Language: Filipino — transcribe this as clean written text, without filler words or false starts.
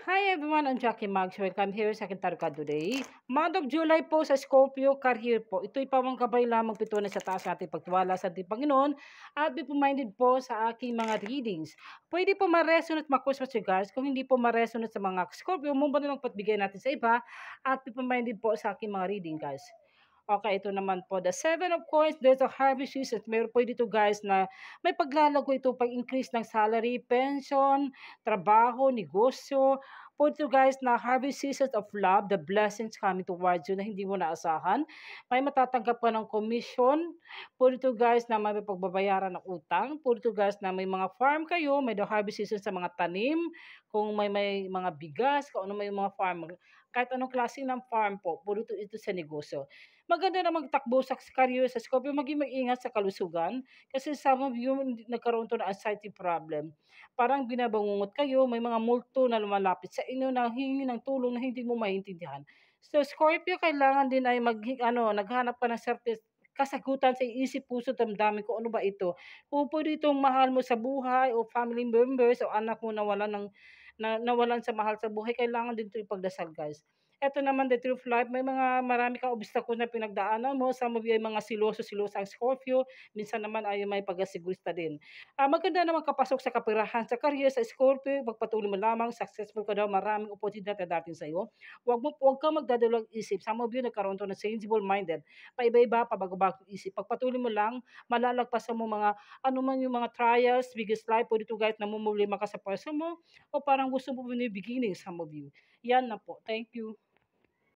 Hi everyone, I'm Jackie Mags. Welcome here sa aking Tarot Card today. Month of July po sa Scorpio, career po. Ito'y pamangkabay lamang pitunan sa taas natin pagtiwala sa ating Panginoon at be minded po sa aking mga readings. Pwede po ma-resonate makuswas you guys. Kung hindi po ma-resonate sa mga Scorpio, mumba na lang pagbigay natin sa iba at be minded po sa aking mga reading guys. Okay, ito naman po, the Seven of Coins, there's a harvest season. Meron po dito guys na may paglalago ito, pag-increase ng salary, pension, trabaho, negosyo. Po ito guys na harvest season of love, the blessings coming towards you na hindi mo naasahan. May matatanggap ka ng commission. Po ito guys na may pagbabayaran ng utang. Po ito guys na may mga farm kayo, may the harvest season sa mga tanim, kung may mga bigas, kung ano may mga farm, kahit anong klase ng farm po, puro ito sa negosyo. Maganda na magtakbo sa career sa Scorpio, maging maingat sa kalusugan kasi some of you nagkaroon to ng anxiety problem. Parang binabangungot kayo, may mga multo na lumalapit sa inyo na hingi ng tulong na hindi mo maintindihan. So Scorpio, kailangan din ay naghanap ka ng certain kasagutan sa isip, puso, damdamin ko ano ba ito. Kung pwede itong mahal mo sa buhay o family members o anak mo nawalan sa mahal sa buhay, kailangan din ito ipagdasal guys. Eto naman the true life, may mga marami kang obstakul na pinagdaanan mo. Some of you ay mga siloso-siloso ang Scorpio, minsan naman ay may pag-asigurista din. Maganda naman kapasok sa kapirahan sa career sa Scorpio, magpatuloy mo lamang, successful ka daw, maraming oportunidad na dating sa iyo. Huwag kang magdadalang isip. Some of you nagkaroon to ng changeable minded, paiba-iba, pabago-bago isip. Pagpatuloy mo lang, malalagpasan mo mga ano man yung mga trials, biggest life, pwede to guys, namumulima ka sa person mo, o parang gusto mo new beginning, some of you. Yan na po. Thank you.